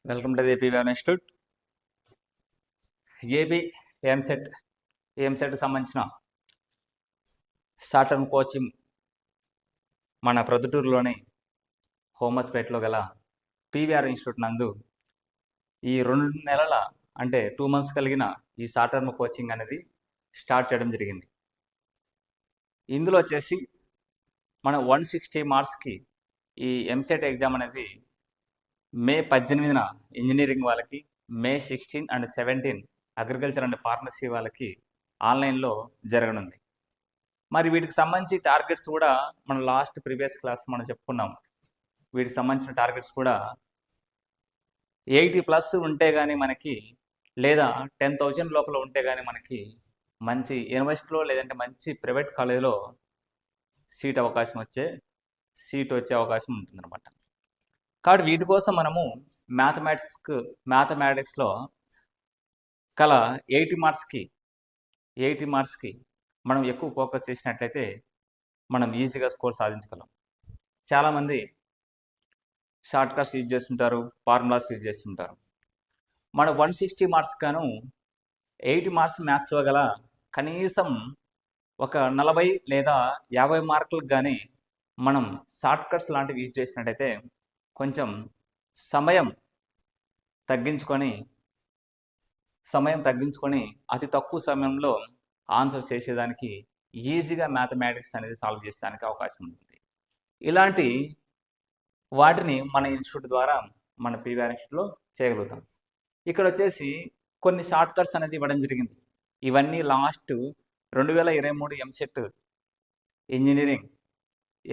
Welcome to the PVR institute. AB ఏఎంసెట్కి సంబంధించిన short term coaching మన ప్రొద్దుటూరులోని హోమస్పేటలో గల పీవీఆర్ ఇన్స్టిట్యూట్ నందు ఈ 2 నెలల అంటే 2 months కలిగిన ఈ షార్ట్ టర్మ్ కోచింగ్ అనేది స్టార్ట్ చేయడం జరిగింది. ఇందులో వచ్చేసి మన 160 మార్క్స్కి ఈ ఎంసెట్ ఎగ్జామ్ అనేది మే 18న ఇంజనీరింగ్ వాళ్ళకి, మే 16 and 17 అగ్రికల్చర్ అండ్ ఫార్మసీ వాళ్ళకి ఆన్లైన్లో జరగనుంది. మరి వీటికి సంబంధించి టార్గెట్స్ కూడా మనం లాస్ట్ ప్రీవియస్ క్లాస్ మనం చెప్పుకున్నాం. వీటికి సంబంధించిన టార్గెట్స్ కూడా 80+ ఉంటే కానీ మనకి, లేదా 10,000 లోపల ఉంటే కానీ మనకి మంచి యూనివర్సిటీలో లేదంటే మంచి ప్రైవేట్ కాలేజీలో సీట్ వచ్చే అవకాశం ఉంటుందన్నమాట. కాబట్టి వీటి కోసం మనము మ్యాథమెటిక్స్లో కల 80 మార్క్స్కి మనం ఎక్కువ ఫోకస్ చేసినట్లయితే మనం ఈజీగా స్కోర్ సాధించగలం. చాలామంది షార్ట్ కట్స్ యూజ్ చేస్తుంటారు, ఫార్ములాస్ యూజ్ చేస్తుంటారు. మన 160 మార్క్స్ గాను 80 మార్క్స్ మ్యాథ్స్లో గల కనీసం ఒక 40 లేదా 50 మార్కులకు కానీ మనం షార్ట్ కట్స్ లాంటివి యూజ్ చేసినట్టయితే కొంచెం సమయం తగ్గించుకొని అతి తక్కువ సమయంలో ఆన్సర్ చేసేదానికి ఈజీగా మ్యాథమెటిక్స్ అనేది సాల్వ్ చేసేదానికి అవకాశం ఉంటుంది. ఇలాంటి వాటిని మన ఇన్స్టిట్యూట్ ద్వారా మన పీవీఆర్ ఇన్స్టిట్యూట్లో చేయగలుగుతాం. ఇక్కడ వచ్చేసి కొన్ని షార్ట్ కట్స్ అనేది ఇవ్వడం జరిగింది. ఇవన్నీ లాస్ట్ 2023 ఎంసెట్ ఇంజనీరింగ్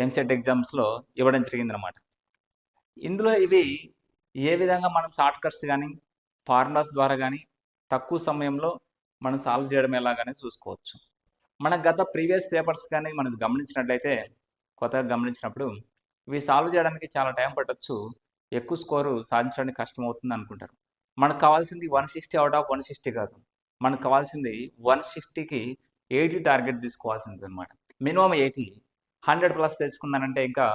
ఎంసెట్ ఎగ్జామ్స్లో ఇవ్వడం జరిగిందనమాట. ఇందులో ఇవి ఏ విధంగా మనం షార్ట్ కట్స్ కానీ ఫార్ములాస్ ద్వారా కానీ తక్కువ సమయంలో మనం సాల్వ్ చేయడం ఎలాగనే చూసుకోవచ్చు. మన గత ప్రీవియస్ పేపర్స్ కానీ మనం గమనించినట్లయితే, కొత్తగా గమనించినప్పుడు ఇవి సాల్వ్ చేయడానికి చాలా టైం పట్టవచ్చు, ఎక్కువ స్కోరు సాధించడానికి కష్టం అవుతుంది అనుకుంటారు. మనకు కావాల్సింది 160 అవుట్ ఆఫ్ 160 కాదు, మనకు కావాల్సింది 160కి 80 టార్గెట్ తీసుకోవాల్సి ఉంటుంది అనమాట. మినిమం 80, 100+ తెచ్చుకున్నానంటే ఇంకా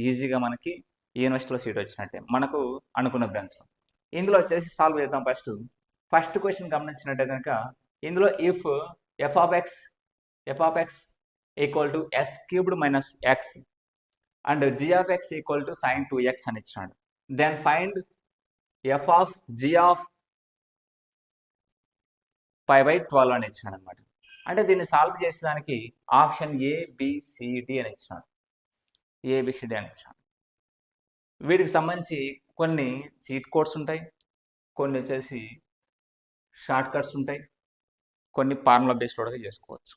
ఈజీగా మనకి యూనివర్సిటీలో సీట్ వచ్చినట్టే మనకు అనుకున్న బ్రాంచ్లో. ఇందులో వచ్చేసి సాల్వ్ చేద్దాం. ఫస్ట్ క్వశ్చన్ గమనించినట్టే కనుక ఇందులో if f of x equal to s³ - x and g of x equal to sin 2x అని ఇచ్చినాడు. Then find f of g of π/12 అని ఇచ్చినాడు అనమాట. అంటే దీన్ని సాల్వ్ చేసేదానికి ఆప్షన్ ABCD అని ఇచ్చినాడు. వీటికి సంబంధించి కొన్ని చీట్ కోడ్స్ ఉంటాయి, కొన్ని వచ్చేసి షార్ట్ కట్స్ ఉంటాయి, కొన్ని ఫార్ములా బేస్డ్ కూడా చేసుకోవచ్చు.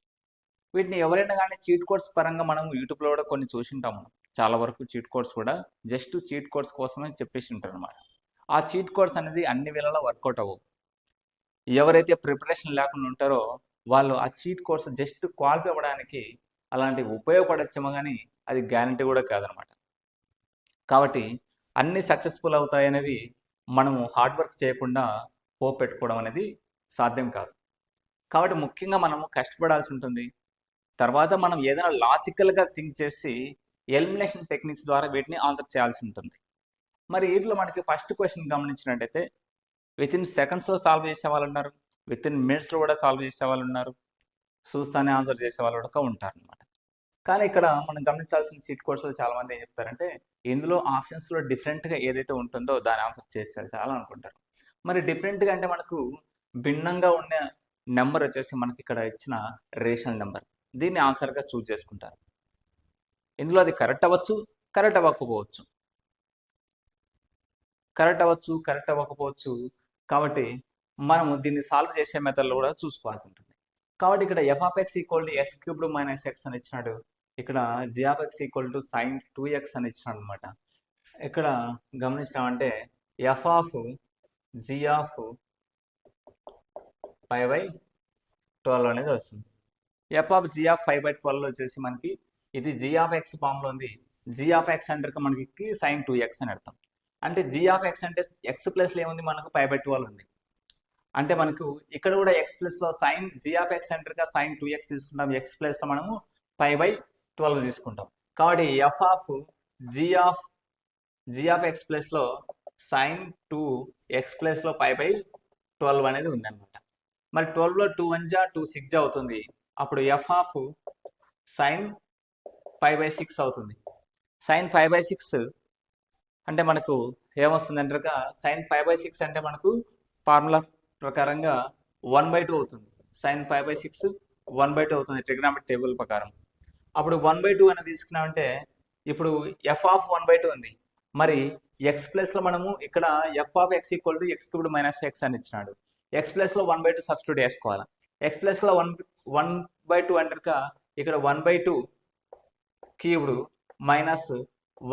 వీటిని ఎవరైనా కానీ చీట్ కోడ్స్ పరంగా మనం యూట్యూబ్లో కూడా కొన్ని చూసింటాము. చాలా వరకు చీట్ కోడ్స్ కూడా జస్ట్ చీట్ కోడ్స్ కోసమే చెప్పేసి ఉంటారు అనమాట. ఆ చీట్ కోడ్స్ అనేది అన్ని వేళలా వర్కౌట్ అవ్వవు. ఎవరైతే ప్రిపరేషన్ లేకుండా ఉంటారో వాళ్ళు ఆ చీట్ కోడ్స్ జస్ట్ క్వాలిఫై అవ్వడానికి అలాంటివి ఉపయోగపడచ్చేమో కానీ అది గ్యారంటీ కూడా కాదనమాట. కాబట్టి అన్నీ సక్సెస్ఫుల్ అవుతాయి అనేది మనము హార్డ్ వర్క్ చేయకుండా హోప్ పెట్టుకోవడం అనేది సాధ్యం కాదు. కాబట్టి ముఖ్యంగా మనము కష్టపడాల్సి ఉంటుంది. తర్వాత మనం ఏదైనా లాజికల్గా థింక్ చేసి ఎలిమినేషన్ టెక్నిక్స్ ద్వారా వీటిని ఆన్సర్ చేయాల్సి ఉంటుంది. మరి వీటిలో మనకి ఫస్ట్ క్వశ్చన్ గమనించినట్టయితే వితిన్ సెకండ్స్లో సాల్వ్ చేసే వాళ్ళు ఉన్నారు, వితిన్ మినిట్స్లో కూడా సాల్వ్ చేసే వాళ్ళు ఉన్నారు, చూస్తానే ఆన్సర్ చేసే వాళ్ళు కూడా ఉంటారు అనమాట. కానీ ఇక్కడ మనం గమనించాల్సిన చీట్ కోడ్స్లో చాలామంది ఏం చెప్తారంటే ఇందులో ఆప్షన్స్లో డిఫరెంట్గా ఏదైతే ఉంటుందో దాని ఆన్సర్ చేస్తారు చాలా అనుకుంటారు. మరి డిఫరెంట్గా అంటే మనకు భిన్నంగా ఉన్న నెంబర్ వచ్చేసి మనకి ఇక్కడ ఇచ్చిన రేషనల్ నెంబర్, దీన్ని ఆన్సర్గా చూజ్ చేసుకుంటారు. ఇందులో అది కరెక్ట్ అవ్వచ్చు, కరెక్ట్ అవ్వకపోవచ్చు. కాబట్టి మనము దీన్ని సాల్వ్ చేసే మెథడ్లో కూడా చూసుకోవాల్సి ఉంటుంది. కాబట్టి ఇక్కడ f of x equal to s³ - x అని ఇచ్చినాడు, ఇక్కడ g of x equal to sin 2x అని ఇచ్చినాడు అనమాట. ఇక్కడ గమనించినామంటే f of g of π/12 అనేది వస్తుంది. f of g of π/12 వచ్చేసి మనకి ఇది g of x ఫామ్లో ఉంది. g of x అంటే మనకి sin 2x అని అర్థం. అంటే g of x అంటే x ప్లస్లో ఏముంది, మనకు π/12 ఉంది. అంటే మనకు ఇక్కడ కూడా x ప్లస్లో sin g of x సెంటర్గా sin 2x తీసుకుంటాం, x ప్లస్లో మనము π/12 తీసుకుంటాం. కాబట్టి f of g of x ప్లస్లో సైన్ 2x ప్లస్లో పై బై 12 అనేది ఉందన్నమాట. మరి 12లో 2 1 జా 2 6 జా అవుతుంది. అప్పుడు ఎఫ్ ఆఫ్ సైన్ 5/6 అవుతుంది. సైన్ 5/6 అంటే మనకు ఏమొస్తుంది అంటే సైన్ 5/6 అంటే మనకు ఫార్ములా ప్రకారంగా 1/2 అవుతుంది. సైన్ 5/6 1/2 అవుతుంది ట్రిగ్నామెట్రిక్ టేబుల్ ప్రకారం. అప్పుడు 1/2 అనేది తీసుకున్నామంటే ఇప్పుడు ఎఫ్ ఆఫ్ 1/2 ఉంది. మరి ఎక్స్ ప్లస్లో మనము ఇక్కడ F of X equal to X cubed minus X అని ఇచ్చినాడు. ఎక్స్ ప్లస్లో 1/2 సబ్స్టిట్యూట్ వేసుకోవాలి. ఎక్స్ ప్లస్లో 1/2 అంటే ఇక్కడ 1/2 క్యూబ్డ్ మైనస్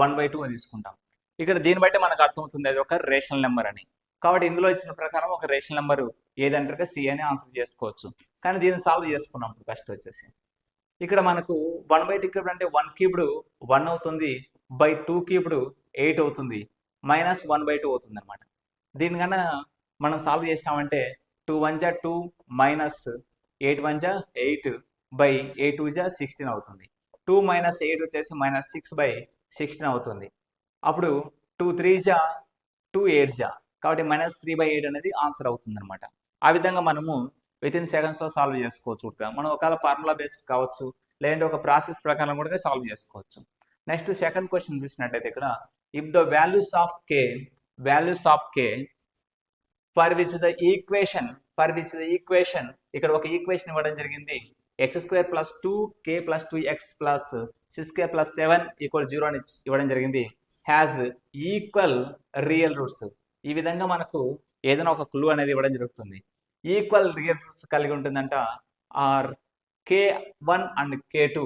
1/2 అని తీసుకుంటాం. ఇక్కడ దీన్ని బట్టి మనకు అర్థమవుతుంది అది ఒక రేషనల్ నెంబర్ అని. కాబట్టి ఇందులో ఇచ్చిన ప్రకారం ఒక రేషనల్ నెంబర్ ఏదంటే సి అని ఆన్సర్ చేసుకోవచ్చు. కానీ దీన్ని సాల్వ్ చేసుకున్నాం ఫస్ట్ వచ్చేసి. ఇక్కడ మనకు 1/2 క్యూబ్డ్ అంటే 1 క్యూబ్డ్ 1 అవుతుంది, బై 2 క్యూబ్డ్ 8 అవుతుంది, మైనస్ 1/2 అవుతుంది అనమాట. దీనికన్నా మనం సాల్వ్ చేసినామంటే 2 1 జా 2 మైనస్ 8 1 జా 8 బై 8 2 జా 16 అవుతుంది. 2 మైనస్ 8 వచ్చేసి మైనస్ 6/16 అవుతుంది. అప్పుడు 2 3 జా 2 8 జా కాబట్టి మైనస్ 3/8 అనేది ఆన్సర్ అవుతుంది అనమాట. ఆ విధంగా మనము వితిన్ సెకండ్స్లో సాల్వ్ చేసుకోవచ్చు. మనం ఒకవేళ ఫార్ములా బేస్డ్ కావచ్చు, లేదంటే ఒక ప్రాసెస్ ప్రకారం కూడా సాల్వ్ చేసుకోవచ్చు. నెక్స్ట్ సెకండ్ క్వశ్చన్ చూసినట్టయితే ఇక్కడ if the values of K for which the equation ఇక్కడ ఒక ఈక్వేషన్ ఇవ్వడం జరిగింది. x² + 2k + 2x + 6k + 7 = 0 అని ఇవ్వడం జరిగింది. Has equal real roots. ఈ విధంగా మనకు ఏదైనా ఒక క్లూ అనేది ఇవ్వడం జరుగుతుంది. ఈక్వల్ రియల్ రూట్స్ కలిగి ఉంటుందంట. ఆర్ k1 అండ్ k2,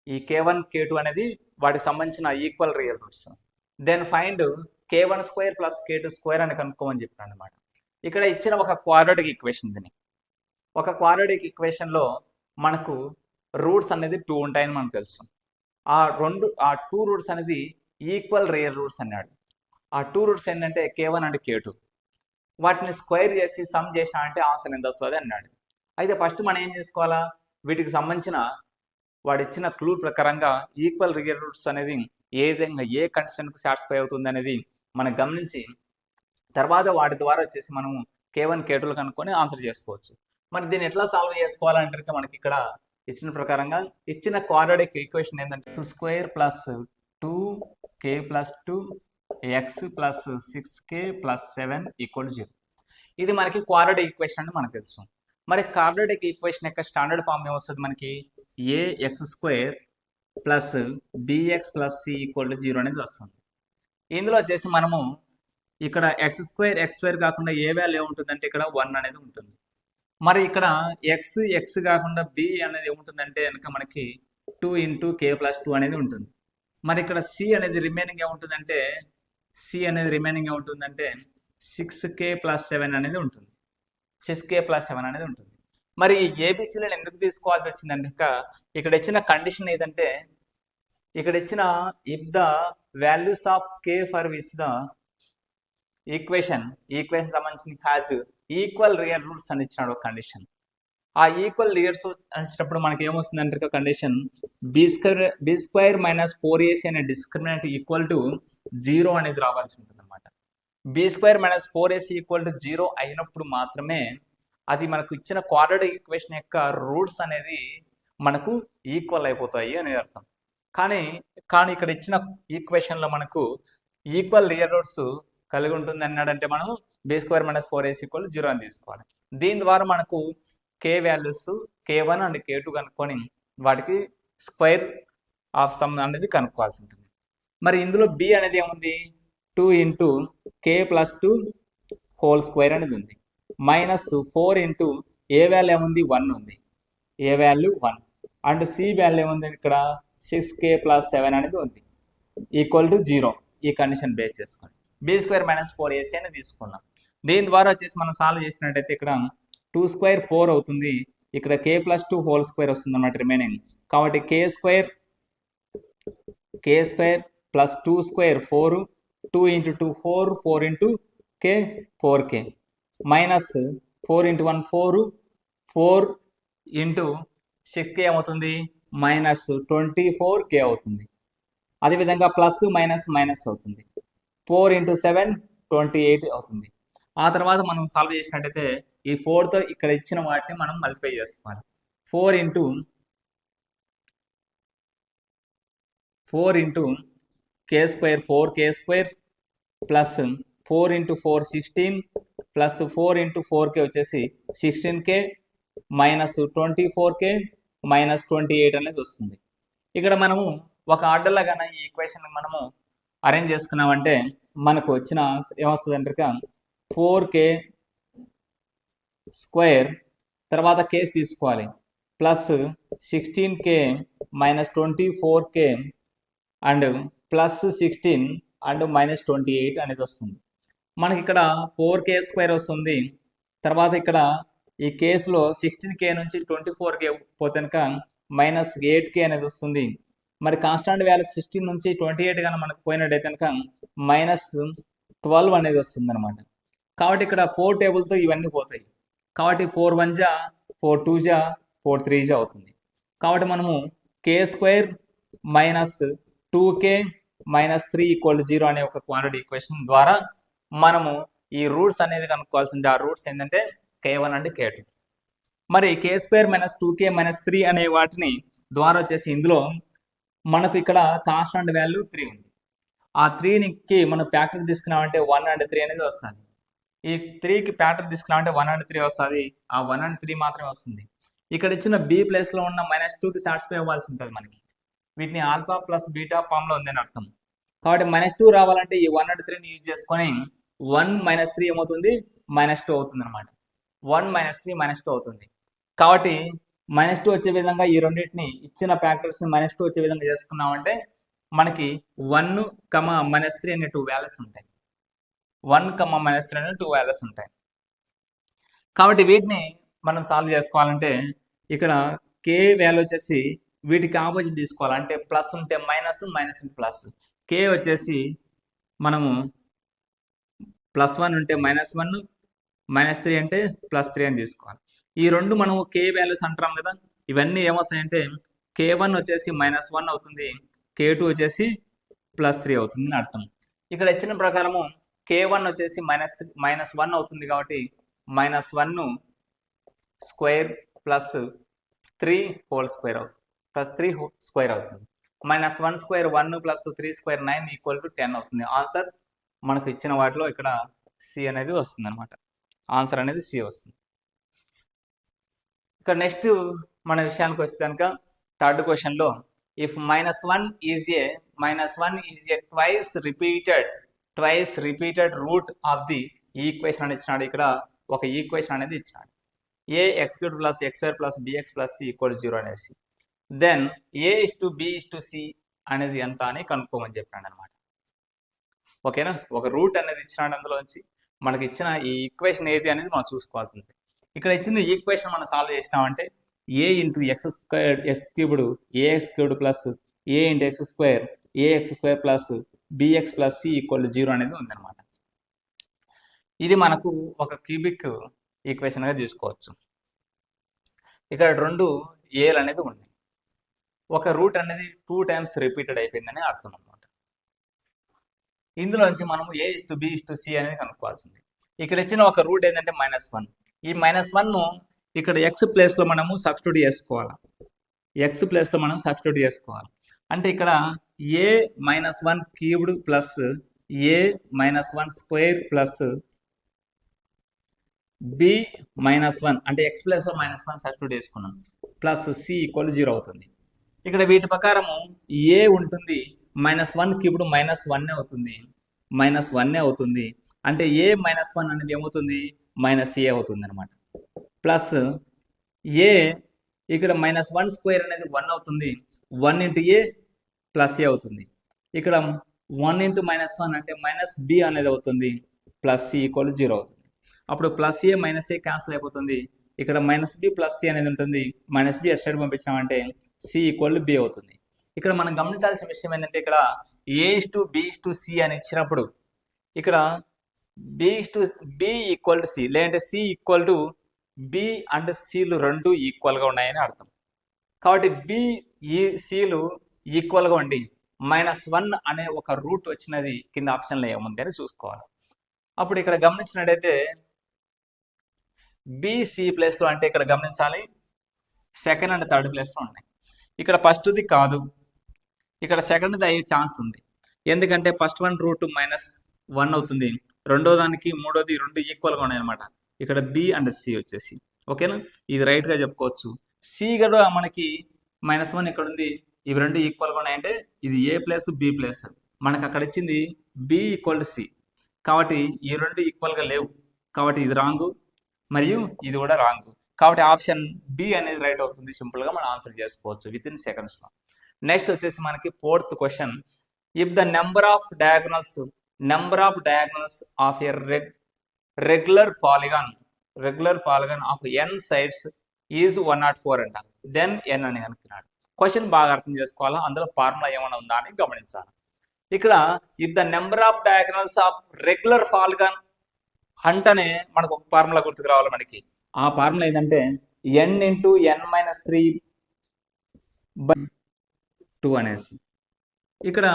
ఈ k1 k2 అనేది వాటికి సంబంధించిన equal real roots. Then find k1² + k2² అని కనుక్కోమని చెప్పాను అనమాట. ఇక్కడ ఇచ్చిన ఒక క్వాడ్రాటిక్ ఈక్వేషన్, దీన్ని ఒక క్వాడ్రాటిక్ ఈక్వేషన్లో మనకు రూట్స్ అనేది 2 ఉంటాయని మనకు తెలుసు. ఆ 2 రూట్స్ అనేది ఈక్వల్ రియల్ రూట్స్ అన్నాడు. ఆ 2 రూట్స్ ఏంటంటే k1 అండ్ k2. వాటిని స్క్వేర్ చేసి సమ్ చేసినా అంటే ఆన్సర్ ఎంత వస్తుంది అన్నాడు. అయితే ఫస్ట్ మనం ఏం చేసుకోవాలా, వీటికి సంబంధించిన వాడు ఇచ్చిన క్లూ ప్రకారంగా ఈక్వల్ రియల్ రూట్స్ అనేది ఏ విధంగా ఏ కండిషన్కు సాటిస్ఫై అవుతుంది అనేది మనం గమనించి తర్వాత వాటి ద్వారా వచ్చేసి మనము k1 k2 కనుక్కొని ఆన్సర్ చేసుకోవచ్చు. మరి దీన్ని ఎట్లా సాల్వ్ చేసుకోవాలంటే మనకి ఇక్కడ ఇచ్చిన ప్రకారంగా ఇచ్చిన క్వాడ్రాటిక్ ఈక్వేషన్ ఏంటంటే x² + 2k + 2x + 6k + 7 = 0. ఇది మనకి క్వాడ్రాటిక్ ఈక్వేషన్ అని మనకు తెలుసు. మరి క్వాడ్రాటిక్ ఈక్వేషన్ యొక్క స్టాండర్డ్ ఫామ్ ఏమొస్తుంది మనకి, ax² + bx + c = 0 అనేది వస్తుంది. ఇందులో వచ్చేసి మనము ఇక్కడ x² కాకుండా ఏ వాల్యూ ఏముంటుందంటే ఇక్కడ 1 అనేది ఉంటుంది. మరి ఇక్కడ x కాకుండా b అనేది ఏముంటుందంటే కనుక మనకి 2 × k + 2 అనేది ఉంటుంది. మరి ఇక్కడ c అనేది రిమైనింగ్ ఏముంటుందంటే 6k + 7 అనేది ఉంటుంది. 6k + 7 అనేది ఉంటుంది. మరి ఈ ఏబిసిలను ఎందుకు తీసుకోవాల్సి వచ్చిందంటే ఇక్కడ ఇచ్చిన కండిషన్ ఏదంటే ఇక్కడ ఇచ్చిన if the values of k for which the equation సంబంధించిన హ్యాజ్ ఈక్వల్ రియల్ రూట్స్ అని ఇచ్చినాడు ఒక కండిషన్. ఆ ఈక్వల్ రియల్ రూట్స్ ఇచ్చినప్పుడు మనకి ఏమొస్తుందంటే కండిషన్ b² - 4ac అనే డిస్క్రిమినెంట్ ఈక్వల్ టు 0 అనేది రావాల్సి ఉంటుంది అనమాట. b² - 4ac = 0 అయినప్పుడు మాత్రమే అది మనకు ఇచ్చిన క్వాడ్రాటిక్ ఈక్వేషన్ యొక్క రూట్స్ అనేది మనకు ఈక్వల్ అయిపోతాయి అనేది అర్థం. కానీ ఇక్కడ ఇచ్చిన ఈక్వేషన్లో మనకు ఈక్వల్ రియల్ రూట్స్ కలిగి ఉంటుంది అన్నాడంటే మనం b² - 4ac = 0 అని తీసుకోవాలి. దీని ద్వారా మనకు k values k1 and k2 కనుక్కొని వాటికి స్క్వేర్ ఆఫ్ సమ్ అనేది కనుక్కోవాల్సి ఉంటుంది. మరి ఇందులో b అనేది ఏముంది, 2 × k + 2² అనేది ఉంది, మైనస్ 4 × ఏ వాల్యూ ఏముంది 1 ఉంది, ఏ వాల్యూ 1 అండ్ c వాల్యూ ఏముంది ఇక్కడ 6k + 7 అనేది ఉంది = 0. ఈ కండిషన్ బేస్ చేసుకొని b² - 4ac అని తీసుకున్నాం. దీని ద్వారా వచ్చేసి మనం సాల్వ్ చేసినట్టయితే ఇక్కడ 2² 4 అవుతుంది, ఇక్కడ k + 2² వస్తుంది అన్నమాట రిమైనింగ్. కాబట్టి k² + 2² 4, 2 × 2 4, 4 × k 4k, minus 4 × 1 4, 4 × 6k ఏమవుతుంది -24k అవుతుంది. అదేవిధంగా ప్లస్ మైనస్ మైనస్ అవుతుంది. 4 × 7 28 అవుతుంది. ఆ తర్వాత మనం సాల్వ్ చేసినట్టయితే ఈ 4తో ఇక్కడ ఇచ్చిన వాటిని మనం మల్టిప్లై చేసుకోవాలి. 4 into k² 4k² plus 4 × 4 16 plus 4 × 4k వచ్చేసి 16k మైనస్ 24k మైనస్ 28 అనేది వస్తుంది. ఇక్కడ మనము ఒక ఆర్డర్లో కన్నా ఈ ఈక్వేషన్ మనము అరేంజ్ చేసుకున్నామంటే మనకు వచ్చిన ఏమొస్తుంది అంటే 4k² తర్వాత కేస్ తీసుకోవాలి plus 16k minus 24k and plus 16 and minus 28 అనేది వస్తుంది. మనకి ఇక్కడ 4k² వస్తుంది. తర్వాత ఇక్కడ ఈ కేసులో 16k నుంచి 24k పోతే కనుక మైనస్ 8k అనేది వస్తుంది. మరి కాన్స్టాంట్ వాల్యూ 16 నుంచి 28 కనుక మనకు పోయినట్టయితే కనుక మైనస్ 12 అనేది వస్తుంది అనమాట. కాబట్టి ఇక్కడ 4 టేబుల్తో ఇవన్నీ పోతాయి. కాబట్టి 4 1 జా 4 2 జా 4 3 జా అవుతుంది. కాబట్టి మనము k² మైనస్ 2k మైనస్ 3 = 0 అనే ఒక క్వాంటిటీ ఈక్వేషన్ ద్వారా మనము ఈ రూట్స్ అనేది కనుక్కోవాల్సింది. ఆ రూట్స్ ఏంటంటే k1 అండ్ k2. మరి k² మైనస్ 2k మైనస్ 3 అనే వాటిని ద్వారా వచ్చేసి ఇందులో మనకు ఇక్కడ కాన్స్టాంట్ వాల్యూ 3 ఉంది. ఆ 3కి మనం ఫ్యాక్టర్ తీసుకున్నామంటే 1 అండ్ 3 అనేది వస్తుంది. ఈ 3కి ఫ్యాక్టర్ తీసుకున్నామంటే 1 అండ్ 3 వస్తుంది. ఆ 1 అండ్ 3 మాత్రమే వస్తుంది. ఇక్కడ ఇచ్చిన b ప్లేస్లో ఉన్న -2కి సాటిస్ఫై అవ్వాల్సి ఉంటుంది మనకి. వీటిని ఆల్ఫా ప్లస్ బీటా ఫామ్లో ఉందని అర్థం. కాబట్టి -2 రావాలంటే ఈ 1 అండ్ 3ని యూజ్ చేసుకొని 1 - 3 ఏమవుతుంది -2 అవుతుంది అనమాట. 1 - 3 -2 అవుతుంది. కాబట్టి -2 వచ్చే విధంగా ఈ రెండింటిని ఇచ్చిన ఫ్యాక్టర్స్ని -2 వచ్చే విధంగా చేసుకున్నామంటే మనకి 1, -3 అనే 2 వాల్యూస్ ఉంటాయి. 1, -3 అనే 2 వాల్యూస్ ఉంటాయి. కాబట్టి వీటిని మనం సాల్వ్ చేసుకోవాలంటే ఇక్కడ k వాల్యూ వచ్చేసి వీటికి ఆపోజిట్ తీసుకోవాలి. అంటే ప్లస్ ఉంటే మైనస్, మైనస్ ఉంటే ప్లస్. k వచ్చేసి మనము +1 ఉంటే -1, -3 అంటే +3 అని తీసుకోవాలి. ఈ రెండు మనము k వాల్యూస్ అంటాం కదా. ఇవన్నీ ఏమొస్తాయంటే k1 వచ్చేసి -1 అవుతుంది, k2 వచ్చేసి +3 అవుతుంది అని అర్థం. ఇక్కడ ఇచ్చిన ప్రకారము k1 వచ్చేసి -1 అవుతుంది కాబట్టి -1 స్క్వేర్ ప్లస్ 3 హోల్ స్క్వేర్ అవుతుంది, ప్లస్ 3 స్క్వేర్ అవుతుంది. -1 స్క్వేర్ 1 ప్లస్ 3 స్క్వేర్ 9 = 10 అవుతుంది. ఆన్సర్ మనకు ఇచ్చిన వాటిలో ఇక్కడ సి అనేది వస్తుంది అనమాట. ఆన్సర్ అనేది సి వస్తుంది. ఇక్కడ నెక్స్ట్ మన విషయానికి వచ్చే కనుక థర్డ్ క్వశ్చన్లో if -1 is a twice repeated root of the equation అని ఇచ్చినాడు. ఇక్కడ ఒక ఈక్వేషన్ అనేది ఇచ్చినాడు. ax³ + x² + bx + c = 0 అనేసి. దెన్ a:b:c అనేది ఎంత అని కనుక్కోమని చెప్పాడు అనమాట. ఓకేనా. ఒక రూట్ అనేది ఇచ్చినాడు. అందులోంచి మనకి ఇచ్చిన ఈ ఈక్వేషన్ ఏది అనేది మనం చూసుకోవాల్సింది. ఇక్కడ ఇచ్చిన ఈక్వేషన్ మనం సాల్వ్ చేసినామంటే a × x² x³ ax³ + a × x² ax² + bx + c = 0 అనేది ఉందన్నమాట. ఇది మనకు ఒక క్యూబిక్ ఈక్వేషన్గా తీసుకోవచ్చు. ఇక్కడ 2 ఏలు అనేది ఉంది. ఒక రూట్ అనేది 2 టైమ్స్ రిపీటెడ్ అయిపోయిందని అర్థం అన్నమాట. ఇందులోంచి మనము a:b:c అనేది కనుక్కోవాల్సింది. ఇక్కడ ఇచ్చిన ఒక రూట్ ఏంటంటే -1. ఈ -1ను ఇక్కడ x ప్లేస్లో మనము సబ్స్టిట్యూట్ చేసుకోవాలి. అంటే ఇక్కడ a -1³ plus a -1² plus b -1 అంటే x ప్లేస్లో -1 సబ్స్టిట్యూట్ చేసుకున్నాం ప్లస్ c = 0 అవుతుంది. ఇక్కడ వీటి ప్రకారము a ఉంటుంది, -1కి ఇప్పుడు -1 అవుతుంది, -1 అవుతుంది. అంటే a -1 అనేది ఏమవుతుంది -a అవుతుంది అనమాట. ప్లస్ a ఇక్కడ -1² అనేది 1 అవుతుంది, 1 × a ప్లస్ a అవుతుంది. ఇక్కడ 1 × -1 అంటే -b అనేది అవుతుంది, ప్లస్ c = 0 అవుతుంది. అప్పుడు ప్లస్ a -a క్యాన్సిల్ అయిపోతుంది. ఇక్కడ -b + c అనేది ఉంటుంది. -b అటు సైడ్ పంపించామంటే c = b అవుతుంది. ఇక్కడ మనం గమనించాల్సిన విషయం ఏంటంటే ఇక్కడ a:b:c అని ఇచ్చినప్పుడు ఇక్కడ b = c లేదంటే c = b అండ్ cలు రెండు ఈక్వల్గా ఉన్నాయని అర్థం. కాబట్టి b, cలు ఈక్వల్గా ఉండి -1 అనే ఒక రూట్ వచ్చినది కింద ఆప్షన్లో ఏముంది అని చూసుకోవాలి. అప్పుడు ఇక్కడ గమనించినట్టయితే బీసీ ప్లేస్లో అంటే ఇక్కడ గమనించాలి సెకండ్ అండ్ థర్డ్ ప్లేస్లో ఉన్నాయి. ఇక్కడ ఫస్ట్ది కాదు, ఇక్కడ సెకండ్ది అయ్యే ఛాన్స్ ఉంది. ఎందుకంటే ఫస్ట్ వన్ రూట్ -1 అవుతుంది, రెండో దానికి మూడోది రెండు ఈక్వల్గా ఉన్నాయి అనమాట. ఇక్కడ బి అండ్ సి వచ్చేసి ఓకేనా, ఇది రైట్గా చెప్పుకోవచ్చు. సి కూడా మనకి -1 ఇక్కడ ఉంది, ఇవి రెండు ఈక్వల్గా ఉన్నాయంటే ఇది ఏ ప్లస్ బి ప్లస్, మనకు అక్కడ ఇచ్చింది బి ఈక్వల్ టు సి, కాబట్టి ఈ రెండు ఈక్వల్గా లేవు, కాబట్టి ఇది రాంగు మరియు ఇది కూడా రాంగు. కాబట్టి ఆప్షన్ బి అనేది రైట్ అవుతుంది. సింపుల్గా మనం ఆన్సర్ చేసుకోవచ్చు విత్ ఇన్ సెకండ్స్లో. నెక్స్ట్ వచ్చేసి మనకి 4th question, if the number of diagonals of a regular polygon of n sides is 104 అంట, దెన్ n అని అనుకున్నాడు. క్వశ్చన్ బాగా అర్థం చేసుకోవాలా, అందులో ఫార్ములా ఏమైనా ఉందా అని గమనించాలి. ఇక్కడ if the number of diagonals of regular polygon అంటేనే మనకు ఒక ఫార్ములా గుర్తుకు రావాలి. మనకి ఆ ఫార్ములా ఏంటంటే n ఇంటూ n-3/2 అనేసి. ఇక్కడ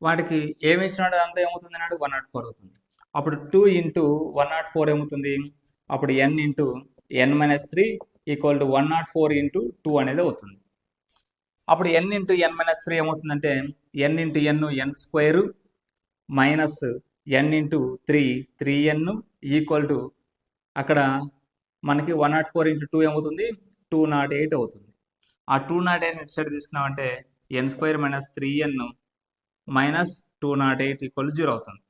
వాటికి ఏమి ఇచ్చినాడు అంతా ఏమవుతుంది అన్నాడు 104 అవుతుంది. అప్పుడు 2 ఇంటూ 104 ఏమవుతుంది, అప్పుడు n into n-3 equal to 104 into 2 అనేది అవుతుంది. అప్పుడు n ఇంటూ n-3 ఏమవుతుందంటే n into n square minus n into 3n equal to అక్కడ మనకి 104 ఇంటూ 2 ఏమవుతుంది 208 అవుతుంది. ఆ 208 ఇటు సైడ్ తీసుకున్నామంటే n square minus 3n minus 208 equal 0 అవుతుంది.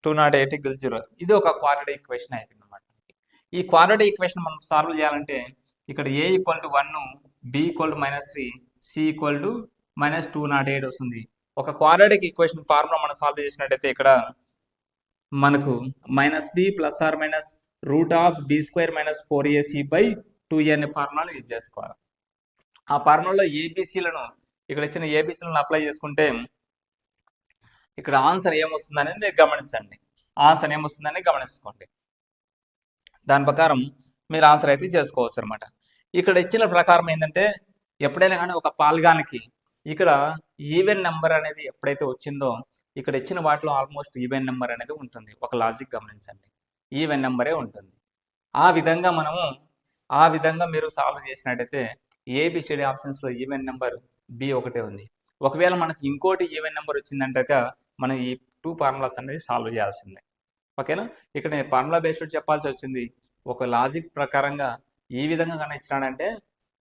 208 ఈక్వల్ 0. ఇది ఒక క్వాడ్రాటిక్ ఈక్వేషన్ అయిపోయింది అనమాట. ఈ క్వాడ్రాటిక్ ఈక్వేషన్ మనం సాల్వ్ చేయాలంటే ఇక్కడ a equal to 1, b equal to -3, c equal to -208 వస్తుంది. ఒక క్వాడ్రాటిక్ ఈక్వేషన్ ఫార్ములా మనం సాల్వ్ చేసినట్టయితే ఇక్కడ మనకు -b plus are minus √b² - 4ac/2a అనే ఫార్ములాను యూజ్ చేసుకోవాలి. ఆ ఫార్ములాలో ఏబిసిలను ఇక్కడ ఇచ్చిన ఏబిసిలను అప్లై చేసుకుంటే ఇక్కడ ఆన్సర్ ఏమొస్తుందనేది మీరు గమనించండి. ఆన్సర్ ఏమొస్తుందని గమనించుకోండి. దాని ప్రకారం మీరు ఆన్సర్ అయితే చేసుకోవచ్చు అనమాట. ఇక్కడ ఇచ్చిన ప్రకారం ఏంటంటే ఎప్పుడైనా కానీ ఒక పాల్గానికి ఇక్కడ ఈవెన్ నెంబర్ అనేది ఎప్పుడైతే వచ్చిందో ఇక్కడ ఇచ్చిన వాటిలో ఆల్మోస్ట్ ఈవెన్ నెంబర్ అనేది ఉంటుంది. ఒక లాజిక్ గమనించండి, ఈవెన్ నెంబరే ఉంటుంది. ఆ విధంగా మీరు సాల్వ్ చేసినట్టయితే ఏబిసిడి ఆప్షన్స్లో ఈవెన్ నెంబర్ బి ఒకటే ఉంది. ఒకవేళ మనకు ఇంకోటి ఈవెన్ నెంబర్ వచ్చిందంటే మనం ఈ 2 ఫార్ములాస్ అనేది సాల్వ్ చేయాల్సిందే. ఓకేనా, ఇక్కడ నేను ఫార్ములా బేస్డ్ చెప్పాల్సి వచ్చింది. ఒక లాజిక్ ప్రకారంగా ఈ విధంగా కానీ ఇచ్చినాడంటే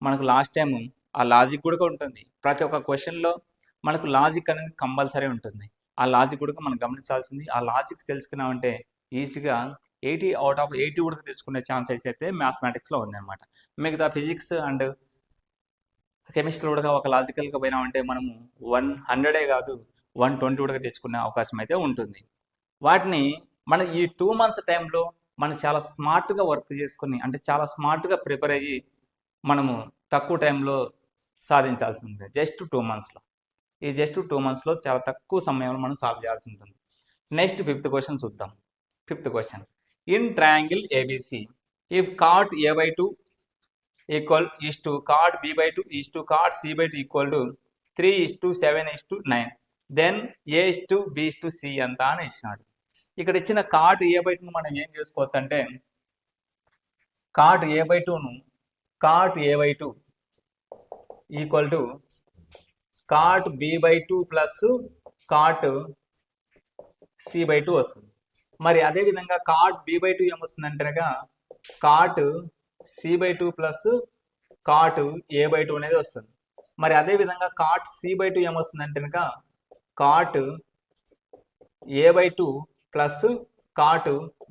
మనకు లాస్ట్ టైం ఆ లాజిక్ కూడా ఉంటుంది. ప్రతి ఒక్క క్వశ్చన్లో మనకు లాజిక్ అనేది కంపల్సరీ ఉంటుంది. ఆ లాజిక్ కూడా మనం గమనించాల్సింది. ఆ లాజిక్ తెలుసుకున్నామంటే ఈజీగా 80 అవుట్ ఆఫ్ 80 కూడా తెచ్చుకునే ఛాన్స్ అయితే మ్యాథమెటిక్స్లో ఉందన్నమాట. మిగతా ఫిజిక్స్ అండ్ కెమిస్ట్రీ కూడా ఒక లాజికల్గా పోయినామంటే మనము 100 కాదు 120 కూడా తెచ్చుకునే అవకాశం అయితే ఉంటుంది. వాటిని మనం ఈ 2 months టైంలో మనం చాలా స్మార్ట్గా వర్క్ చేసుకుని అంటే చాలా స్మార్ట్గా ప్రిపేర్ అయ్యి మనము తక్కువ టైంలో సాధించాల్సి ఉంటుంది. జస్ట్ 2 monthsలో ఈ జస్ట్ 2 monthsలో చాలా తక్కువ సమయంలో మనం సాల్వ్ చేయాల్సి ఉంటుంది. నెక్స్ట్ 5th క్వశ్చన్ చూద్దాం. 5th question, in triangle A B C if cot a/2 equal is to cot b/2 is to cot c/2 equal to 3:7:9 then a:b:c ఎంత అని ఇచ్చినాడు. ఇక్కడ ఇచ్చిన cot a/2ను మనం ఏం చేసుకోవచ్చు అంటే cot a/2 equal to cot b/2 plus cot c/2 వస్తుంది. మరి అదేవిధంగా cot b/2 ఏమొస్తుందంటే cot c/2 plus cot a/2 అనేది వస్తుంది. మరి అదేవిధంగా cot c/2 ఏమొస్తుందంటే cot a/2 plus cot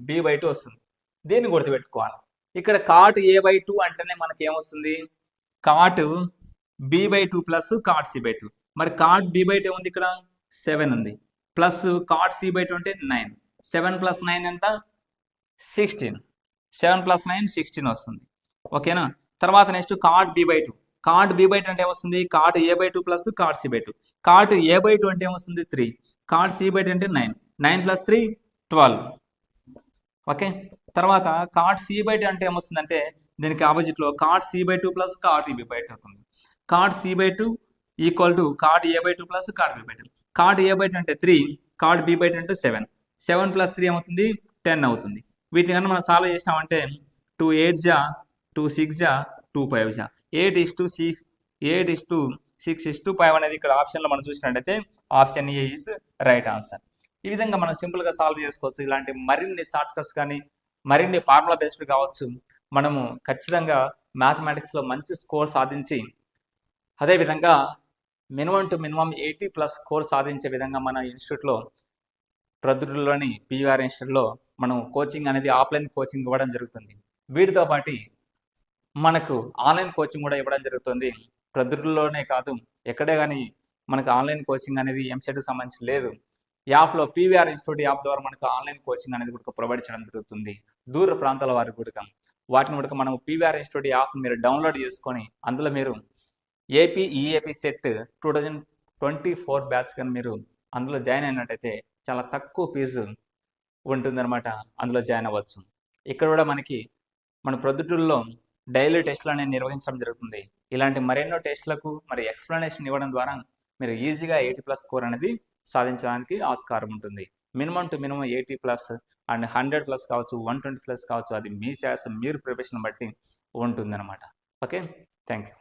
b/2 వస్తుంది. దీన్ని గుర్తుపెట్టుకోవాలి. ఇక్కడ cot a/2 అంటేనే మనకి ఏమొస్తుంది cot b/2 plus cot c/2. మరి cot b/2 ఏముంది ఇక్కడ 7 ఉంది, ప్లస్ cot c/2 అంటే 9. 7 + 9 ఎంత 16. 7 + 9 16 వస్తుంది. ఓకేనా, తర్వాత next cot b/2. cot b/2 అంటే ఏమొస్తుంది cot a/2 plus cot c/2. cot a/2 అంటే ఏమొస్తుంది 3. cot c/2 అంటే 9. 9 + 3 12. ఓకే, తర్వాత cot c/2 అంటే ఏమొస్తుందంటే దీనికి ఆపోజిట్లో cot c/2 plus cot b/2 అవుతుంది. cot c/2 equal to card A/2 plus card B/2. Card A/2 అంటే 3, కార్డ్ B/2 అంటే 7. 7 ప్లస్ 3 ఏమవుతుంది? 10 అవుతుంది. వీటిని కన్నా మనం సాల్వ్ చేసినామంటే 2 8 జా 2 6 జా 2 5 జా 8:6:5 అనేది ఇక్కడ ఆప్షన్లో మనం చూసినట్టయితే option A is right answer. ఈ విధంగా మనం సింపుల్గా సాల్వ్ చేసుకోవచ్చు. ఇలాంటి మరిన్ని షార్ట్ కట్స్ కానీ మరిన్ని ఫార్ములా బేస్డ్ కావచ్చు మనము ఖచ్చితంగా మ్యాథమెటిక్స్లో మంచి స్కోర్ సాధించి అదేవిధంగా మినిమం టు మినిమం 80+ స్కోర్ సాధించే విధంగా మన ఇన్స్టిట్యూట్లో ప్రొద్దుటూరులోని PVR ఇన్స్టిట్యూట్లో మనం కోచింగ్ అనేది ఆఫ్లైన్ కోచింగ్ ఇవ్వడం జరుగుతుంది. వీటితో పాటు మనకు ఆన్లైన్ కోచింగ్ కూడా ఇవ్వడం జరుగుతుంది. ప్రొద్దుటూరులోనే కాదు ఎక్కడే కానీ మనకు ఆన్లైన్ కోచింగ్ అనేది ఎంసెట్కి సంబంధించి లేదు. యాప్లో PVR ఇన్స్టిట్యూట్ యాప్ ద్వారా మనకు ఆన్లైన్ కోచింగ్ అనేది కూడా ప్రొవైడ్ చేయడం జరుగుతుంది. దూర ప్రాంతాల వారికి కూడా వాటిని కూడా మనం PVR ఇన్స్టిట్యూట్ యాప్ మీరు డౌన్లోడ్ చేసుకొని అందులో మీరు ఏపీ ఈఏపీ సెట్ 2024 బ్యాచ్ కానీ మీరు అందులో జాయిన్ అయినట్టయితే చాలా తక్కువ ఫీజు ఉంటుందన్నమాట. అందులో జాయిన్ అవ్వచ్చు. ఇక్కడ కూడా మనకి మన ప్రొద్దుటూరులో డైలీ టెస్టులు అనేది నిర్వహించడం జరుగుతుంది. ఇలాంటి మరెన్నో టెస్టులకు మరి ఎక్స్ప్లెనేషన్ ఇవ్వడం ద్వారా మీరు ఈజీగా 80+ స్కోర్ అనేది సాధించడానికి ఆస్కారం ఉంటుంది. మినిమం టు మినిమం 80+ అండ్ 100+ కావచ్చు, 120+ కావచ్చు, అది మీ ఛాయిస్, మీరు ప్రిపరేషన్ బట్టి ఉంటుందన్నమాట. Okay, thank you.